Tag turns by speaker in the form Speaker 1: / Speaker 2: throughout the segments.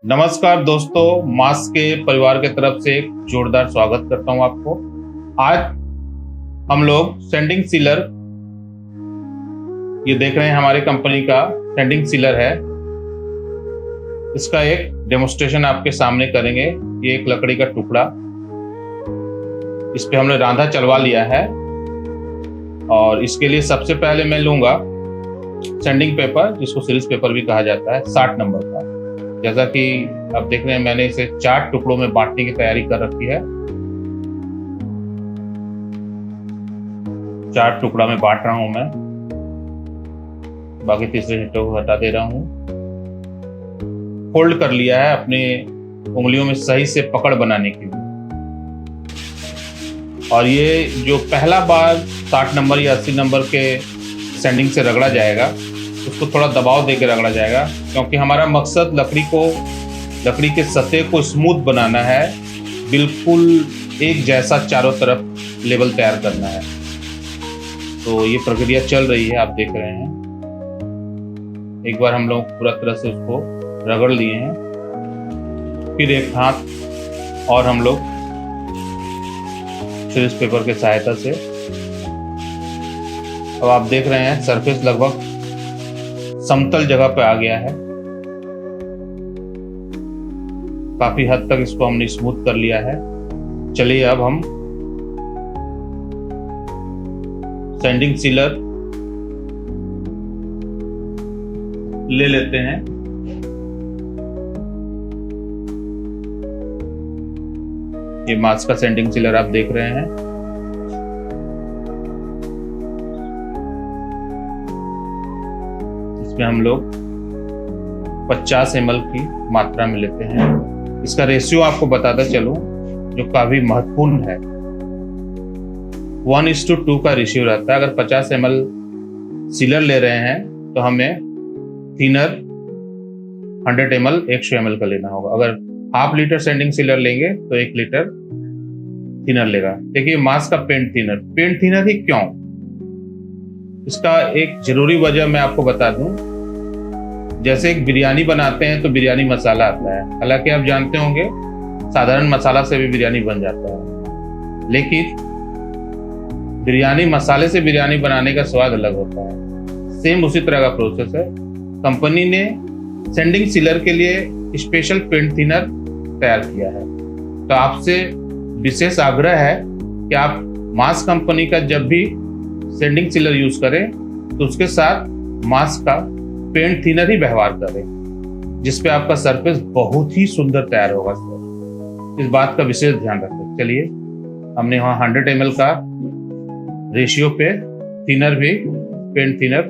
Speaker 1: नमस्कार दोस्तों, मास के परिवार के तरफ से एक जोरदार स्वागत करता हूं आपको। आज हम लोग सेंडिंग सीलर, ये देख रहे हैं हमारे कंपनी का सेंडिंग सीलर है। इसका एक डेमोस्ट्रेशन आपके सामने करेंगे। ये एक लकड़ी का टुकड़ा, इस पे हमने रांधा चलवा लिया है और इसके लिए सबसे पहले मैं लूंगा सेंडिंग पेपर, जिसको सीरीज पेपर भी कहा जाता है, 60 नंबर का। जैसा कि आप देख रहे हैं, मैंने इसे 4 टुकड़ों में बांटने की तैयारी कर रखी है। 4 टुकड़ा में बांट रहा हूं मैं, बाकी तीसरे हिस्से को हटा दे रहा हूं। फोल्ड कर लिया है अपने उंगलियों में सही से पकड़ बनाने के लिए। और ये जो पहला बार 60 नंबर या 80 नंबर के सेंडिंग से रगड़ा जाएगा, उसको थोड़ा दबाव देकर रगड़ा जाएगा, क्योंकि हमारा मकसद लकड़ी के सतह को स्मूथ बनाना है, बिल्कुल एक जैसा चारों तरफ लेवल तैयार करना है। तो ये प्रक्रिया चल रही है, आप देख रहे हैं। एक बार हम लोग पूरा तरह से उसको रगड़ लिए हैं, फिर एक हाथ और हम लोग सीरीज पेपर की सहायता से, अब आप देख रहे हैं सरफेस लगभग समतल जगह पे आ गया है। काफी हद तक इसको हमने स्मूथ कर लिया है। चलिए अब हम सेंडिंग सीलर ले लेते हैं। ये मास का सेंडिंग सीलर आप देख रहे हैं। इसमें हम लोग 50 ml की मात्रा में लेते हैं। इसका रेशियो आपको बताता चलूं, जो काफी महत्वपूर्ण है। 1:2 का रेशियो रहता है। अगर 50 ml सीलर ले रहे हैं तो हमें थिनर 100 ml 100 ml का लेना होगा। अगर ½ लीटर सेंडिंग सीलर लेंगे तो 1 लीटर थिनर लेगा। देखिए, मास का पेंट थिनर ही क्यों? इसका एक जरूरी वजह मैं आपको बता दूं। जैसे एक बिरयानी बनाते हैं तो बिरयानी मसाला आता है, हालांकि आप जानते होंगे साधारण मसाला से भी बिरयानी बन जाता है, लेकिन बिरयानी मसाले से बिरयानी बनाने का स्वाद अलग होता है। सेम उसी तरह का प्रोसेस है। कंपनी ने सेंडिंग सीलर के लिए स्पेशल पेंट थिनर तैयार किया है। तो आपसे विशेष आग्रह है कि आप मास कंपनी का जब भी सेंडिंग सीलर यूज करें तो उसके साथ मास का पेंट थिनर ही व्यवहार करें, जिसपे आपका सरफेस बहुत ही सुंदर तैयार होगा सर। इस बात का विशेष ध्यान रखें। चलिए, हमने वहाँ 100 ml का रेशियो पे थिनर भी, पेंट थिनर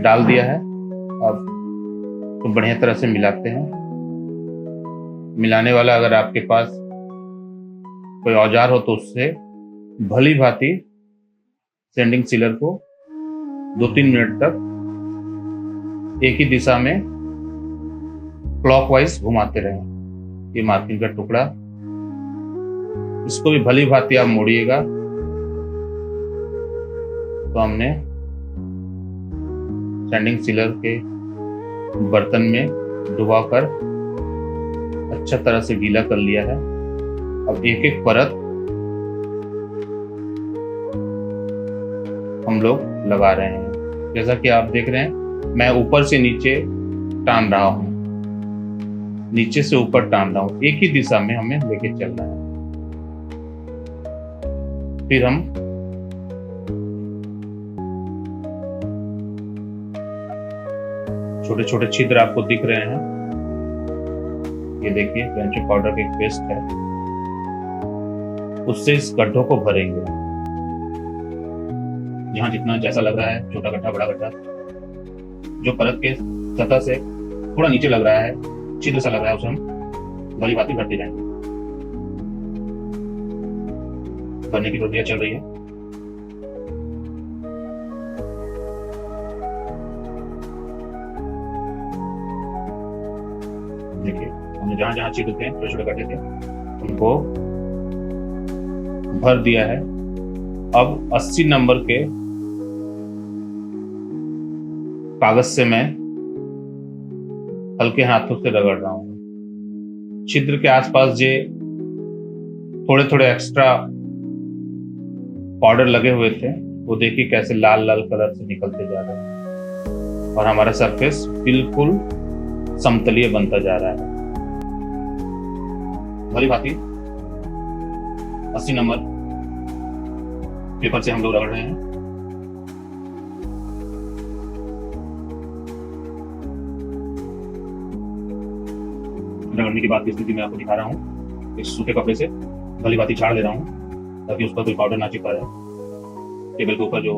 Speaker 1: डाल दिया है। अब तो बढ़िया तरह से मिलाते हैं। मिलाने वाला अगर आपके पास कोई औजार हो तो उससे भली भांति सेंडिंग सीलर को 2-3 मिनट तक एक ही दिशा में क्लॉकवाइज घुमाते रहें। ये मार्किंग का टुकड़ा, इसको भी भली भांति आप मोड़िएगा। तो हमने सेंडिंग सीलर के बर्तन में डुबाकर अच्छा तरह से गीला कर लिया है। अब एक एक परत हम लोग लगा रहे हैं। जैसा कि आप देख रहे हैं, मैं ऊपर से नीचे टान रहा हूं, नीचे से ऊपर टान रहा हूं। एक ही दिशा में हमें लेके चलना है। फिर हम छोटे छोटे छिद्र आपको दिख रहे हैं। ये देखिए, बेंचिंग पाउडर की एक पेस्ट है, उससे इस गड्ढों को भरेंगे। जहां जितना जैसा लग रहा है, छोटा गड्ढा बड़ा गड्ढा, जो परत के सतह से थोड़ा नीचे लग रहा है, छिद्र सा लग रहा है, उसे हम भली भांति भरते जाएंगे। भरने की प्रक्रिया चल रही है। देखिए, हमने जहां जहां छिद्र थे, छोटे छोटे गड्ढे थे, उनको भर दिया है। अब 80 नंबर के कागज से मैं हल्के हाथों से रगड़ रहा हूँ। छिद्र के आसपास जो थोड़े थोड़े एक्स्ट्रा पाउडर लगे हुए थे वो देखिए कैसे लाल लाल कलर से निकलते जा रहे हैं और हमारा सरफेस बिल्कुल समतलीय बनता जा रहा है। भली भांति 80 नंबर पेपर से हम लोग रगड़ रहे हैं। रगड़ने की बात की स्थिति मैं आपको दिखा रहा हूँ। इस सूखे कपड़े से भली भांति झाड़ ले रहा हूँ ताकि उस पर कोई पाउडर ना चिपका रहे। टेबल के ऊपर जो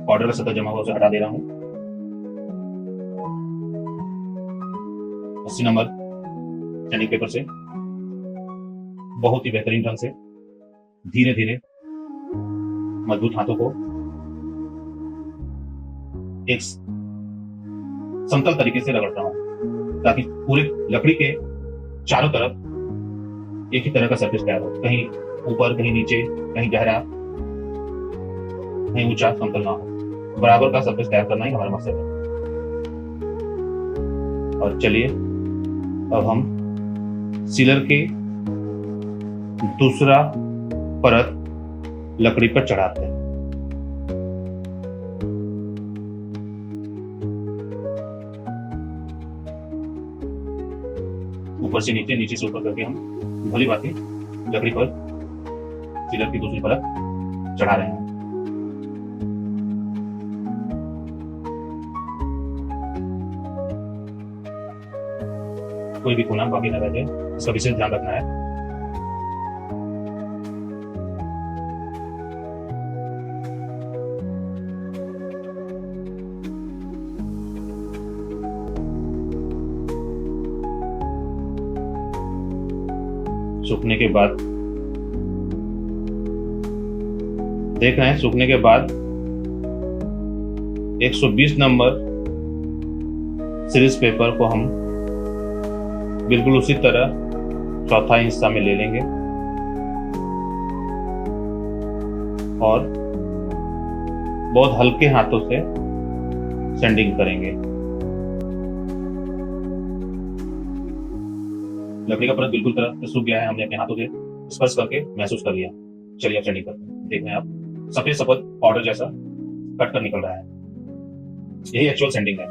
Speaker 1: पाउडर का सतह जमा हुआ उसे हटा दे रहा हूँ। 80 नंबर सैंडिंग पेपर से बहुत ही बेहतरीन ढंग से धीरे धीरे मजबूत हाथों को एक समतल तरीके से रगड़ता हूं ताकि पूरे लकड़ी के चारों तरफ एक ही तरह का सरफेस तैयार हो। कहीं ऊपर, कहीं नीचे, कहीं गहरा, कहीं ऊंचा, समतल ना हो। बराबर का सरफेस तैयार करना ही हमारा मकसद है। और चलिए अब हम सीलर की दूसरा परत लकड़ी पर चढ़ाते हैं। ऊपर से नीचे, नीचे से ऊपर करके हम भली भांति लकड़ी पर सीलर की दूसरी परत चढ़ा रहे हैं। कोई भी कोना बाकी न रह जाए, इसका विशेष ध्यान रखना है। सूखने के बाद देख रहे हैं, सूखने के बाद 120 नंबर सीरीज पेपर को हम बिल्कुल उसी तरह चौथा हिस्सा में ले लेंगे और बहुत हल्के हाथों से सैंडिंग करेंगे। लकड़ी का परत बिल्कुल तरह से सूख गया है, हमने अपने हाथों से स्पर्श करके महसूस कर लिया। चलिए अब सैंडिंग करते हैं। देख रहे हैं आप, सफेद सफेद पाउडर जैसा कट कर निकल रहा है। यही एक्चुअल सैंडिंग है।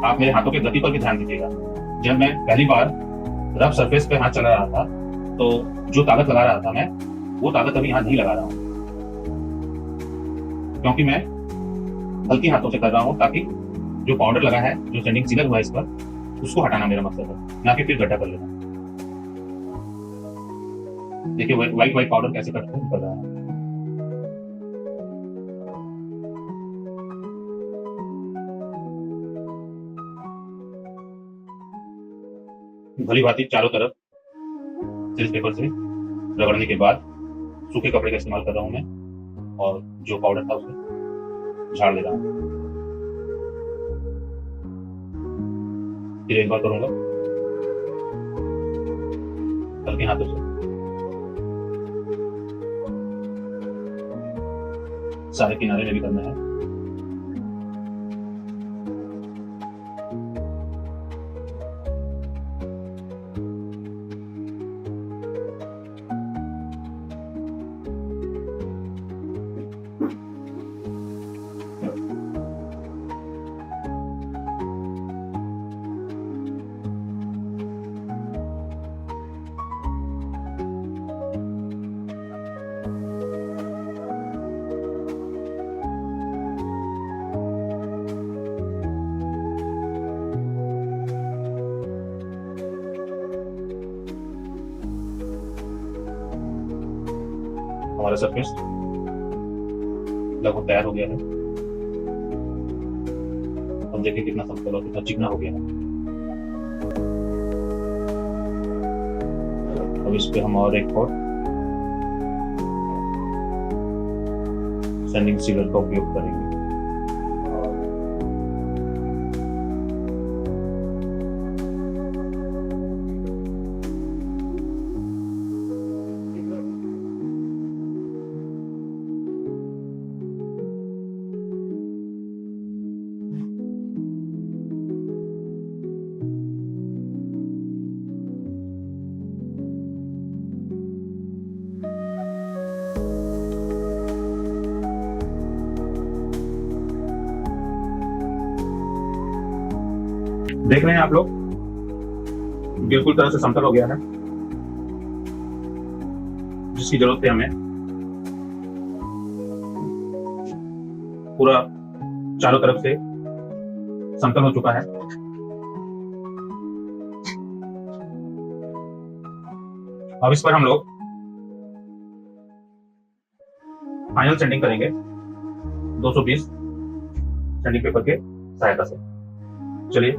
Speaker 1: आप मेरे हाथों की गति पर भी ध्यान दीजिएगा। जब मैं पहली बार रफ सरफेस पे हाथ चला रहा था तो जो ताकत लगा रहा था मैं, वो ताकत अभी यहाँ नहीं लगा रहा हूँ, क्योंकि मैं हल्के हाथों से कर रहा हूँ ताकि जो पाउडर लगा है, जो सैंडिंग सीलर हुआ है इस पर, उसको हटाना मेरा मकसद है, ना कि फिर गड्ढा कर लेना। देखिए व्हाइट व्हाइट पाउडर कैसे कट कर रहा है। भली भांति चारों तरफ सीरीज पेपर से रगड़ने के बाद सूखे कपड़े का इस्तेमाल कर रहा हूं मैं और जो पाउडर था उसे झाड़ ले रहा हूं। फिर एक बार करूंगा हल्के हाथों से। सारे किनारे में भी करना है। हमारा सरफेस लगभग तैयार हो गया है। अब देखिए कितना समतल और कितना चिकना हो गया है। अब इस पे हम और एक कोट सैंडिंग सीलर का उपयोग करेंगे। देख रहे हैं आप लोग, बिल्कुल तरह से समतल हो गया है, जिसकी जरूरत थी हमें। पूरा चारों तरफ से समतल हो चुका है। अब इस पर हम लोग फाइनल सैंडिंग करेंगे 220 सैंडिंग पेपर के सहायता से। चलिए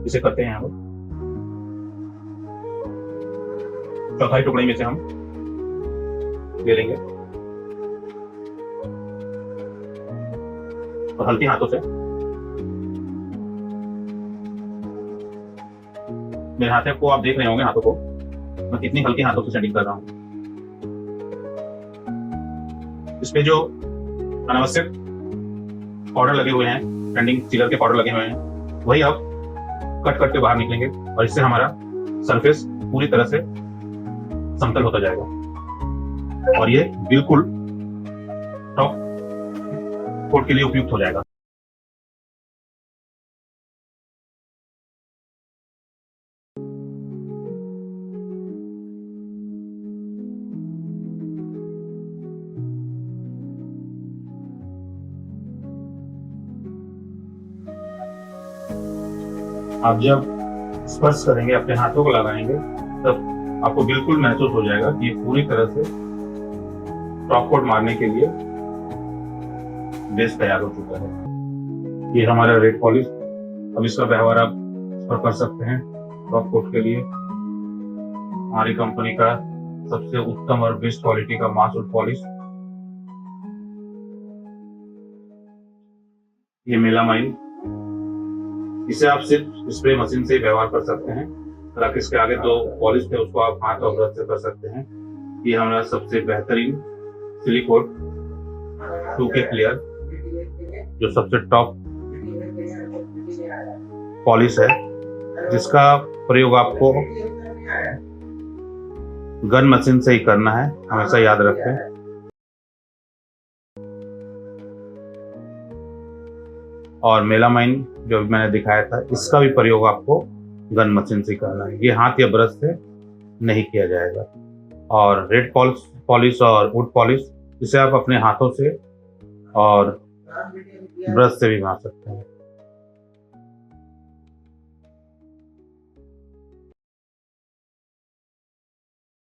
Speaker 1: इसे करते हैं। हम चौथाई टुकड़ी में से हम ले लेंगे और हल्के हाथों से, मेरे हाथों को आप देख रहे होंगे, हाथों को मैं कितनी हल्के हाथों से सैंडिंग कर रहा हूं। इस पे जो अनावश्यक पाउडर लगे हुए हैं, सैंडिंग सीलर के पाउडर लगे हुए हैं, वही अब कट कट के बाहर निकलेंगे और इससे हमारा सरफेस पूरी तरह से समतल होता जाएगा और ये बिल्कुल टॉप कोट के लिए उपयुक्त हो जाएगा। आप जब स्पर्श करेंगे, अपने हाथों को लगाएंगे, तब आपको बिल्कुल महसूस हो जाएगा कि ये पूरी तरह से टॉप कोट मारने के लिए बेस तैयार हो चुका है। ये हमारा रेड पॉलिश। अब इसका व्यवहार आप इस पर कर सकते हैं। टॉप कोट के लिए हमारी कंपनी का सबसे उत्तम और बेस्ट क्वालिटी का मास्क पॉलिश, ये मेलामाइन। इसे आप सिर्फ स्प्रे मशीन से व्यवहार कर सकते हैं। हालांकि इसके आगे दो पॉलिश थे, उसको आप हाथ और ब्रश से कर सकते हैं। ये हमारा सबसे बेहतरीन सिलिकोट 2K क्लियर, जो सबसे टॉप पॉलिश है, जिसका प्रयोग आपको गन मशीन से ही करना है, हमेशा याद रखें। और मेलामाइन जो मैंने दिखाया था, इसका भी प्रयोग आपको गन मशीन से करना है, ये हाथ या ब्रश से नहीं किया जाएगा। और रेड पॉलिश और वुड पॉलिश, इसे आप अपने हाथों से और ब्रश से भी बना सकते हैं।